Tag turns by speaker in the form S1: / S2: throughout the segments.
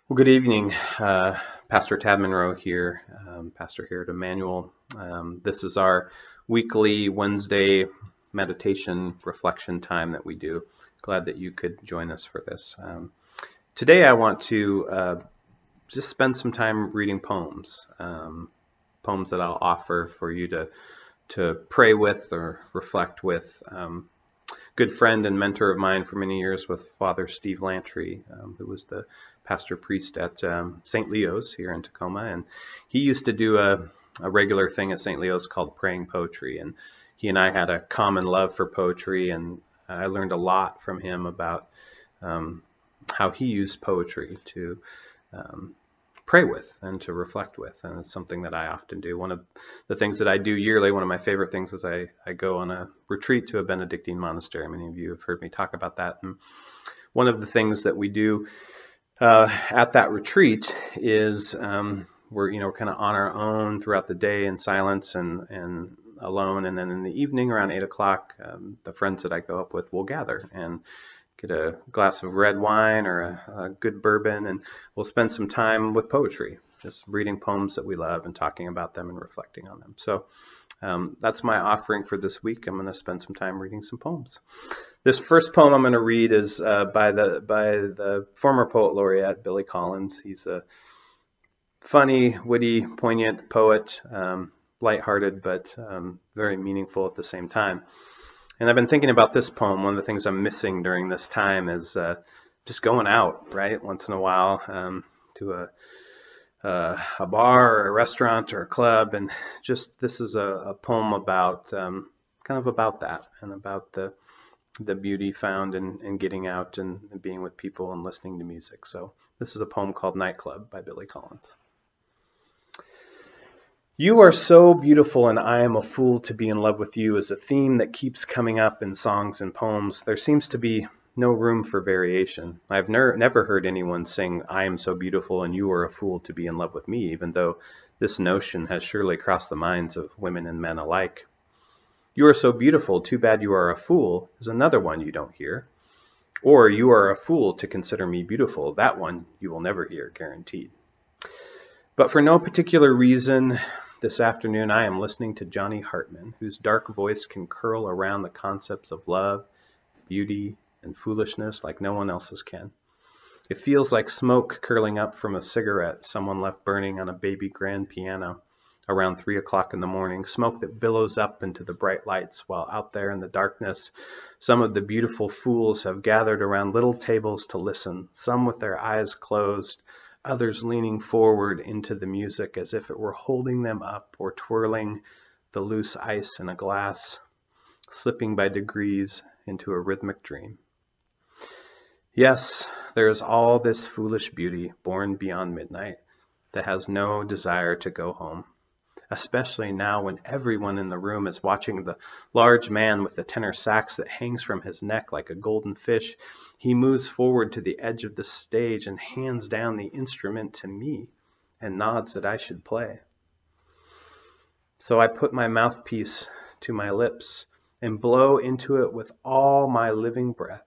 S1: Well, good evening. Pastor Tad Monroe here, pastor here at Emmanuel. This is our weekly Wednesday meditation reflection time that we do. Glad that you could join us for this. Today I want to just spend some time reading poems, poems that I'll offer for you to pray with or reflect with. Good friend and mentor of mine for many years with Father Steve Lantry, who was the pastor priest at St. Leo's here in Tacoma. And he used to do a regular thing at St. Leo's called praying poetry. And he and I had a common love for poetry. And I learned a lot from him about how he used poetry to pray with and to reflect with. And it's something that I often do. One of the things that I do yearly, one of my favorite things is I go on a retreat to a Benedictine monastery. Many of you have heard me talk about that. And one of the things that we do at that retreat is we're kind of on our own throughout the day in silence and alone. And then in the evening around 8 o'clock, the friends that I go up with will gather and get a glass of red wine or a good bourbon, and we'll spend some time with poetry, just reading poems that we love and talking about them and reflecting on them. So that's my offering for this week. I'm going to spend some time reading some poems. This first poem I'm going to read is by the former poet laureate, Billy Collins. He's a funny, witty, poignant poet, lighthearted, but very meaningful at the same time. And I've been thinking about this poem. One of the things I'm missing during this time is just going out, right, once in a while to a bar or a restaurant or a club. And just this is a poem about kind of about that and about the beauty found in getting out and being with people and listening to music. So this is a poem called Nightclub by Billy Collins. You are so beautiful and I am a fool to be in love with you is a theme that keeps coming up in songs and poems. There seems to be no room for variation. I've never heard anyone sing, I am so beautiful and you are a fool to be in love with me, even though this notion has surely crossed the minds of women and men alike. You are so beautiful, too bad you are a fool is another one you don't hear. Or you are a fool to consider me beautiful. That one you will never hear, guaranteed. But for no particular reason, this afternoon I am listening to Johnny Hartman, whose dark voice can curl around the concepts of love, beauty, and foolishness like no one else's can. It feels like smoke curling up from a cigarette someone left burning on a baby grand piano around 3 o'clock in the morning, smoke that billows up into the bright lights while out there in the darkness, some of the beautiful fools have gathered around little tables to listen, some with their eyes closed, others leaning forward into the music as if it were holding them up or twirling the loose ice in a glass, slipping by degrees into a rhythmic dream. Yes, there is all this foolish beauty born beyond midnight that has no desire to go home, especially now when everyone in the room is watching the large man with the tenor sax that hangs from his neck like a golden fish. He moves forward to the edge of the stage and hands down the instrument to me and nods that I should play. So I put my mouthpiece to my lips and blow into it with all my living breath.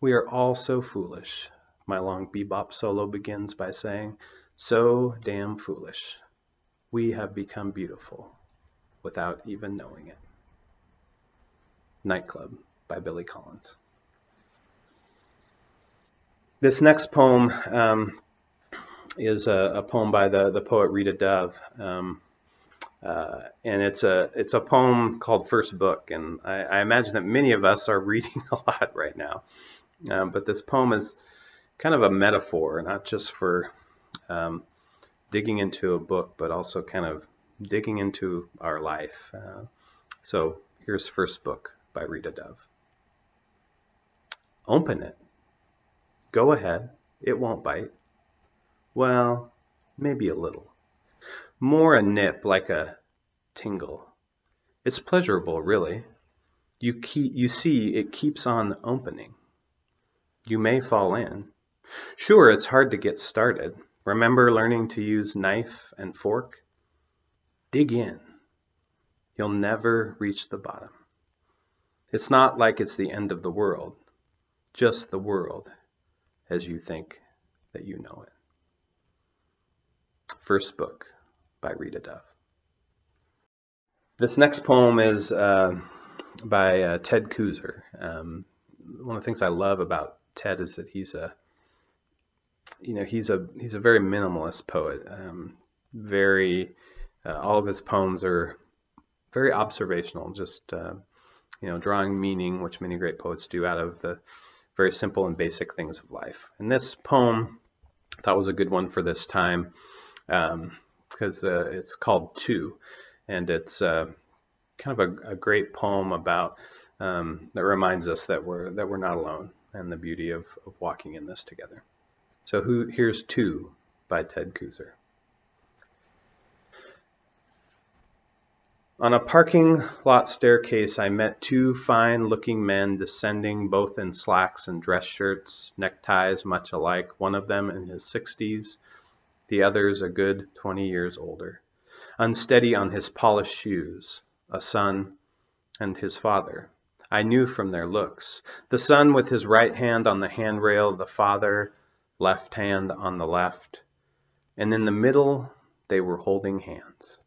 S1: We are all so foolish, my long bebop solo begins by saying, so damn foolish. We have become beautiful without even knowing it. Nightclub by Billy Collins. This next poem is a poem by the poet Rita Dove. And it's a poem called First Book. And I imagine that many of us are reading a lot right now. But this poem is kind of a metaphor, not just for digging into a book, but also kind of digging into our life. So here's First Book by Rita Dove. Open it. Go ahead. It won't bite. Well, maybe a little. More a nip, like a tingle. It's pleasurable, really. You see, it keeps on opening. You may fall in. Sure, it's hard to get started. Remember learning to use knife and fork? Dig in. You'll never reach the bottom. It's not like it's the end of the world, just the world as you think that you know it. First book by Rita Dove. This next poem is by Ted Kooser. One of the things I love about Ted is that he's a very minimalist poet. All of his poems are very observational, just drawing meaning, which many great poets do, out of the very simple and basic things of life. And this poem I thought was a good one for this time because it's called Two, and it's kind of a great poem about that reminds us that we're not alone and the beauty of walking in this together. So here's Two by Ted Kooser. On a parking lot staircase, I met two fine-looking men descending, both in slacks and dress shirts, neckties much alike, one of them in his 60s, the others a good 20 years older, unsteady on his polished shoes, a son and his father. I knew from their looks. The son with his right hand on the handrail, the father, left hand on the left, and in the middle they were holding hands.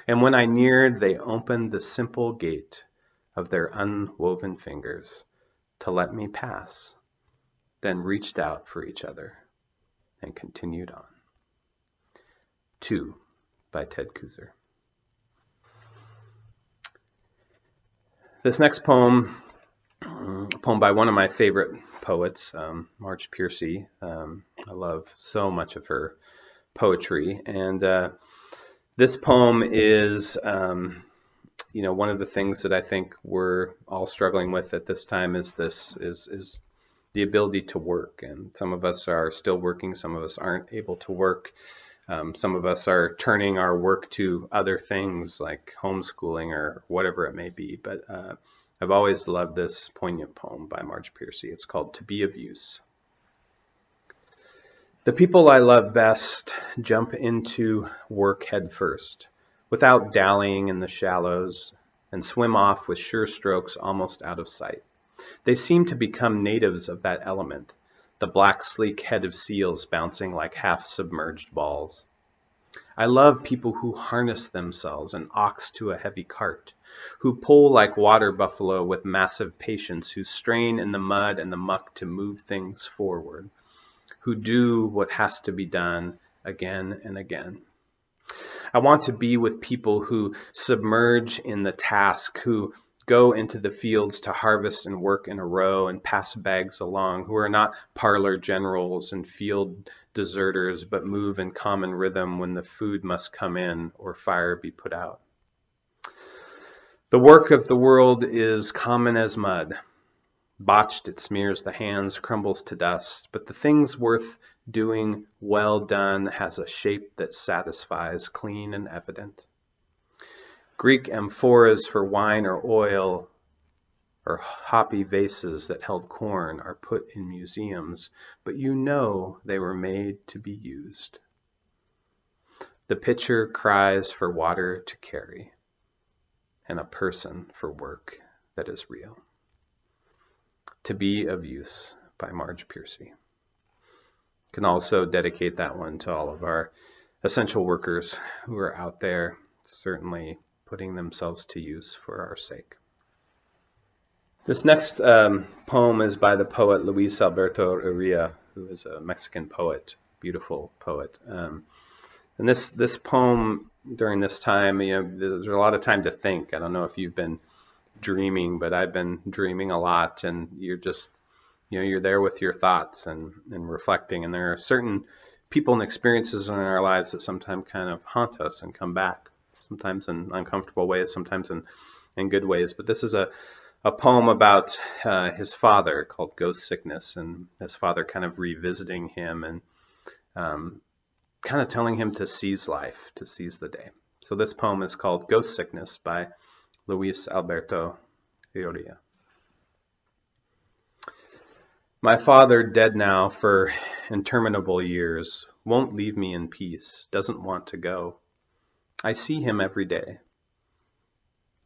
S1: And when I neared, they opened the simple gate of their unwoven fingers to let me pass, then reached out for each other and continued on. Two by Ted Kooser. This next poem, a poem by one of my favorite poets, Marge Piercy. I love so much of her poetry, and this poem is, one of the things that I think we're all struggling with at this time is the ability to work. And some of us are still working, some of us aren't able to work. Some of us are turning our work to other things like homeschooling or whatever it may be. But I've always loved this poignant poem by Marge Piercy. It's called To Be of Use. The people I love best jump into work head first, without dallying in the shallows, and swim off with sure strokes almost out of sight. They seem to become natives of that element, the black sleek head of seals bouncing like half-submerged balls. I love people who harness themselves an ox to a heavy cart, who pull like water buffalo with massive patience, who strain in the mud and the muck to move things forward, who do what has to be done again and again. I want to be with people who submerge in the task, who go into the fields to harvest and work in a row and pass bags along, who are not parlor generals and field deserters, but move in common rhythm when the food must come in or fire be put out. The work of the world is common as mud. Botched, it smears the hands, crumbles to dust, but the things worth doing well done has a shape that satisfies, clean and evident. Greek amphoras for wine or oil, or hoppy vases that held corn, are put in museums, but you know they were made to be used. The pitcher cries for water to carry, and a person for work that is real. To Be of Use by Marge Piercy. Can also dedicate that one to all of our essential workers who are out there certainly putting themselves to use for our sake. This next poem is by the poet Luis Alberto Urrea, who is a Mexican poet, beautiful poet. And this poem during this time, there's a lot of time to think. I don't know if you've been dreaming, but I've been dreaming a lot, and you're just, you're there with your thoughts and reflecting, and there are certain people and experiences in our lives that sometimes kind of haunt us and come back, sometimes in uncomfortable ways, sometimes in good ways. But this is a poem about his father called Ghost Sickness, and his father kind of revisiting him and kind of telling him to seize life, to seize the day. So this poem is called Ghost Sickness by Luis Alberto Urrea. My father, dead now for interminable years, won't leave me in peace, doesn't want to go. I see him every day.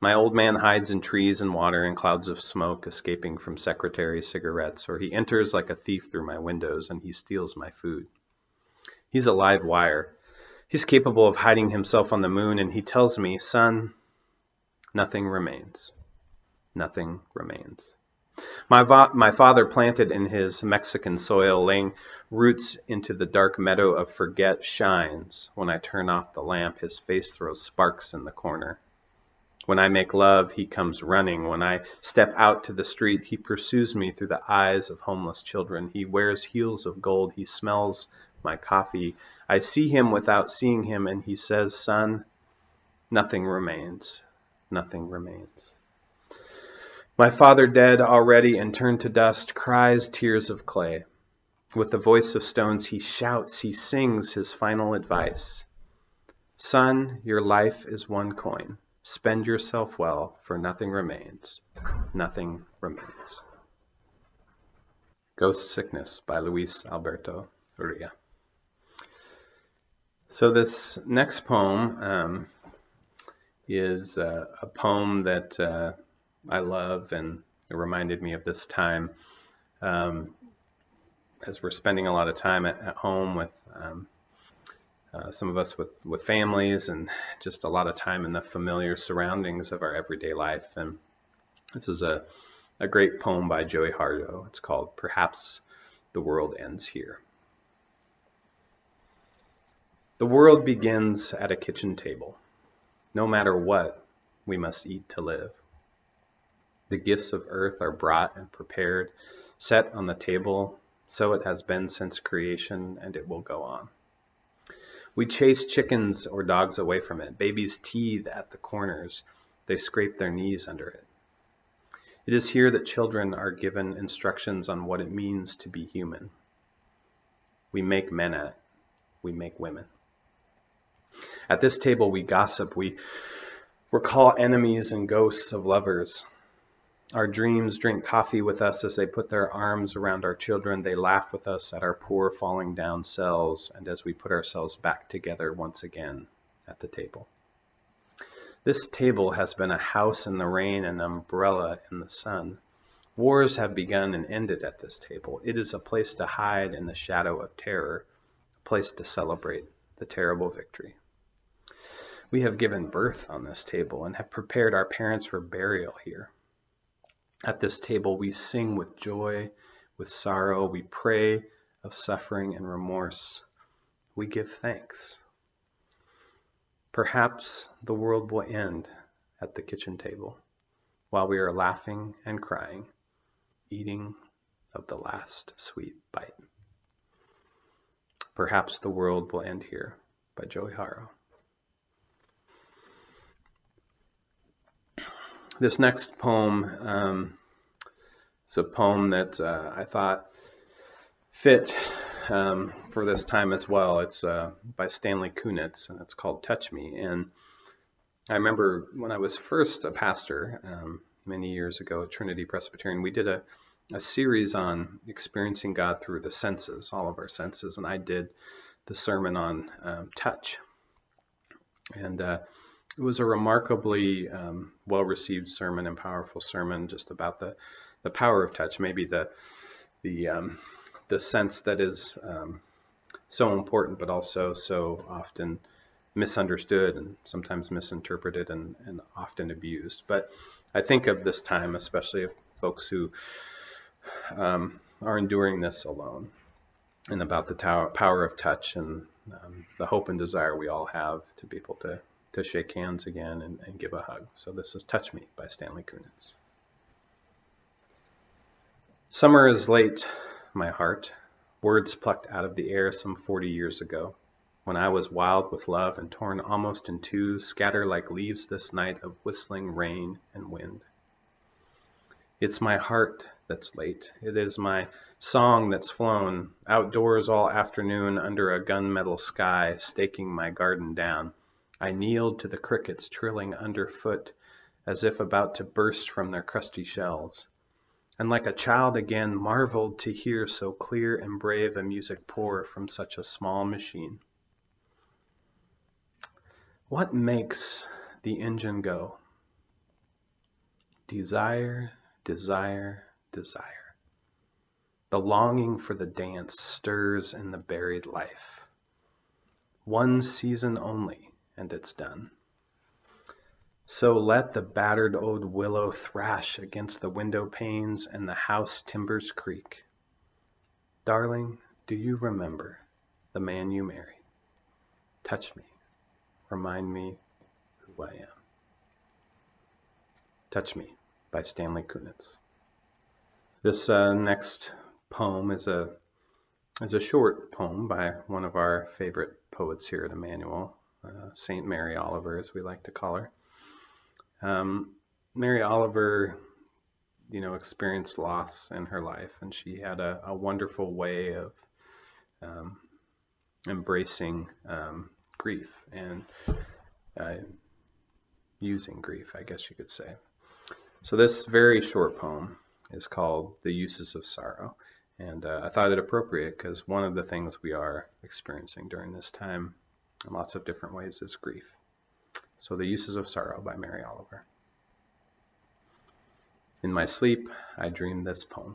S1: My old man hides in trees and water and clouds of smoke escaping from secretary cigarettes, or he enters like a thief through my windows and he steals my food. He's a live wire. He's capable of hiding himself on the moon, and he tells me, son, nothing remains. Nothing remains. My father planted in his Mexican soil, laying roots into the dark meadow of forget, shines. When I turn off the lamp, his face throws sparks in the corner. When I make love, he comes running. When I step out to the street, he pursues me through the eyes of homeless children. He wears heels of gold. He smells my coffee. I see him without seeing him, and he says, son, nothing remains. Nothing remains. My father, dead already and turned to dust, cries tears of clay. With the voice of stones, he shouts, he sings his final advice. Son, your life is one coin. Spend yourself well, for nothing remains. Nothing remains. Ghost Sickness by Alberto. So this next poem is a poem that I love, and it reminded me of this time as we're spending a lot of time at home with some of us with families, and just a lot of time in the familiar surroundings of our everyday life. And this is a great poem by Joey Hardo. It's called Perhaps the World Ends Here. The world begins at a kitchen table. No matter what, we must eat to live. The gifts of earth are brought and prepared, set on the table, so it has been since creation, and it will go on. We chase chickens or dogs away from it. Babies teethe at the corners. They scrape their knees under it. It is here that children are given instructions on what it means to be human. We make men at it. We make women. At this table we gossip. We recall enemies and ghosts of lovers. Our dreams drink coffee with us as they put their arms around our children. They laugh with us at our poor falling down selves, and as we put ourselves back together once again at the table. This table has been a house in the rain, an umbrella in the sun. Wars have begun and ended at this table. It is a place to hide in the shadow of terror, a place to celebrate the terrible victory. We have given birth on this table and have prepared our parents for burial here. At this table we sing with joy, with sorrow. We pray of suffering and remorse. We give thanks. Perhaps the world will end at the kitchen table while we are laughing and crying, eating of the last sweet bite. Perhaps the world will end here by Joey Hardo. This next poem is a poem that I thought fit for this time as well. It's by Stanley Kunitz, and it's called Touch Me. And I remember when I was first a pastor many years ago at Trinity Presbyterian, we did a series on experiencing God through the senses, all of our senses, and I did the sermon on touch. And it was a remarkably well-received sermon and powerful sermon, just about the power of touch, maybe the sense that is so important, but also so often misunderstood and sometimes misinterpreted and often abused. But I think of this time, especially of folks who are enduring this alone, and about the power of touch and the hope and desire we all have to be able to shake hands again and give a hug. So this is Touch Me by Stanley Kunitz. Summer is late, my heart, words plucked out of the air some 40 years ago, when I was wild with love and torn almost in two, scatter like leaves this night of whistling rain and wind. It's my heart that's late. It is my song that's flown, outdoors all afternoon under a gunmetal sky, staking my garden down. I kneeled to the crickets trilling underfoot, as if about to burst from their crusty shells, and like a child again marveled to hear so clear and brave a music pour from such a small machine. What makes the engine go? Desire, desire, desire. The longing for the dance stirs in the buried life. One season only, and it's done. So let the battered old willow thrash against the window panes and the house timbers creak. Darling, do you remember the man you married? Touch me, remind me who I am. Touch Me by Stanley Kunitz. This next poem is a short poem by one of our favorite poets here at Emmanuel, St. Mary Oliver, as we like to call her. Mary Oliver, experienced loss in her life, and she had a wonderful way of embracing grief and using grief, I guess you could say. So this very short poem is called The Uses of Sorrow, and I thought it appropriate because one of the things we are experiencing during this time in lots of different ways is grief. So The Uses of Sorrow by Mary Oliver. In my sleep, I dreamed this poem.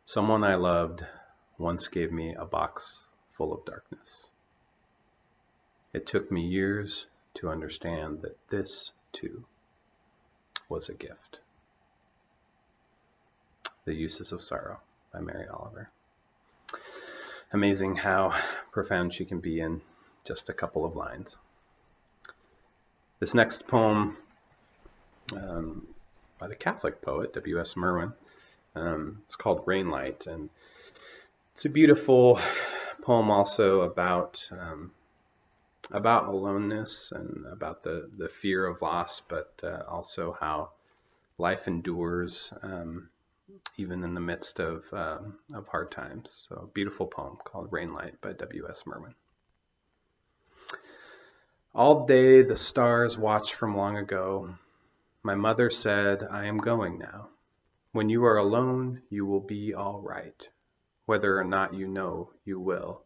S1: Someone I loved once gave me a box full of darkness. It took me years to understand that this, too, was a gift. The Uses of Sorrow by Mary Oliver. Amazing how profound she can be in just a couple of lines. This next poem by the Catholic poet W.S. Merman, it's called Rainlight, and it's a beautiful poem also about aloneness and about the fear of loss, but also how life endures even in the midst of hard times. So a beautiful poem called Rainlight by W.S. Merman. All day the stars watch from long ago. My mother said, I am going now. When you are alone, you will be all right. Whether or not you know, you will.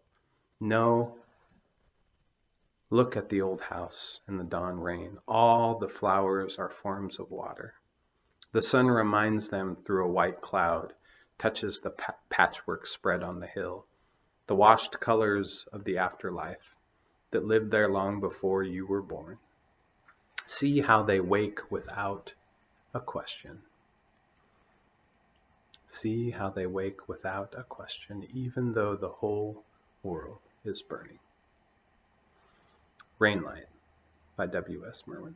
S1: No. Look at the old house in the dawn rain. All the flowers are forms of water. The sun reminds them through a white cloud, touches the patchwork spread on the hill, the washed colors of the afterlife that lived there long before you were born. See how they wake without a question. See how they wake without a question, even though the whole world is burning. Rainlight by W.S. Merman.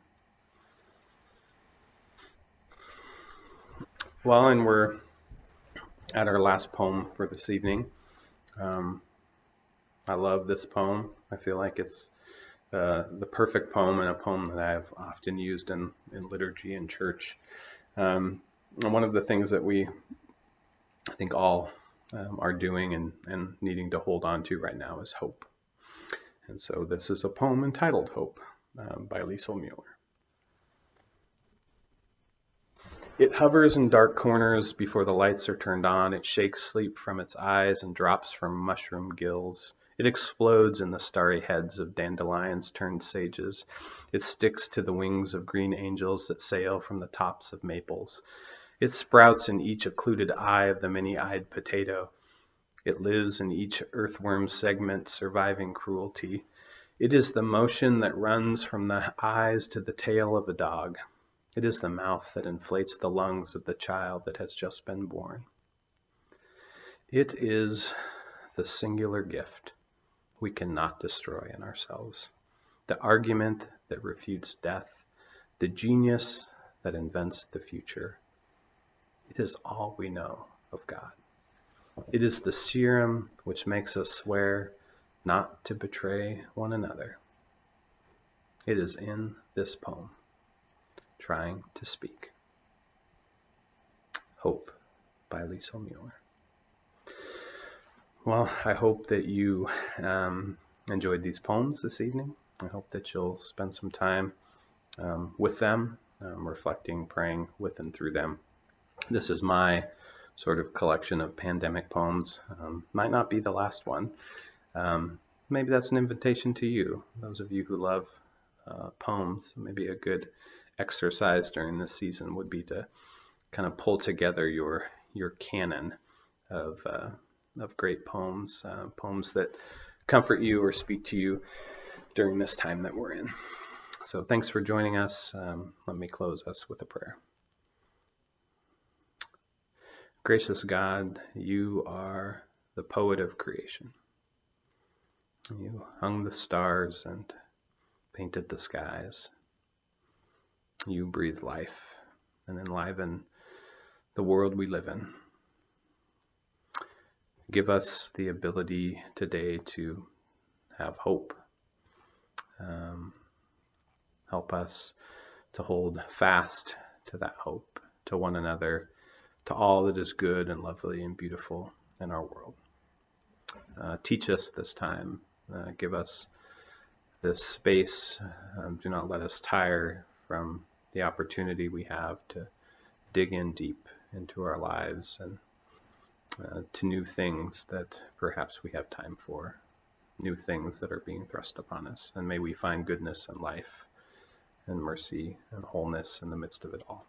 S1: Well, and we're at our last poem for this evening. I love this poem. I feel like it's the perfect poem, and a poem that I've often used in liturgy and church. And one of the things that we, I think, all are doing and needing to hold on to right now is hope. And so this is a poem entitled Hope by Liesel Muller. It hovers in dark corners before the lights are turned on. It shakes sleep from its eyes and drops from mushroom gills. It explodes in the starry heads of dandelions turned sages. It sticks to the wings of green angels that sail from the tops of maples. It sprouts in each occluded eye of the many-eyed potato. It lives in each earthworm segment, surviving cruelty. It is the motion that runs from the eyes to the tail of a dog. It is the mouth that inflates the lungs of the child that has just been born. It is the singular gift we cannot destroy in ourselves, the argument that refutes death, the genius that invents the future. It is all we know of God. It is the serum which makes us swear not to betray one another. It is in this poem, Trying to Speak. Hope by Liesel Muller. Well, I hope that you enjoyed these poems this evening. I hope that you'll spend some time with them, reflecting, praying with and through them. This is my sort of collection of pandemic poems. Might not be the last one. Maybe that's an invitation to you. Those of you who love poems, maybe a good exercise during this season would be to kind of pull together your canon of great poems, poems that comfort you or speak to you during this time that we're in. So thanks for joining us. Let me close us with a prayer. Gracious God, you are the poet of creation. You hung the stars and painted the skies. You breathe life and enliven the world we live in. Give us the ability today to have hope. Help us to hold fast to that hope, to one another, to all that is good and lovely and beautiful in our world. Teach us this time. Give us this space. Do not let us tire from the opportunity we have to dig in deep into our lives and to new things that perhaps we have time for, new things that are being thrust upon us. And may we find goodness and life and mercy and wholeness in the midst of it all.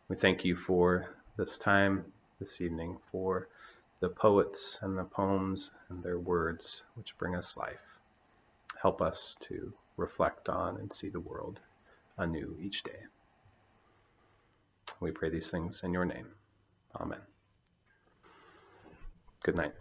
S1: We thank you for this time, this evening, for the poets and the poems and their words which bring us life. Help us to reflect on and see the world anew each day. We pray these things in your name. Amen. Good night.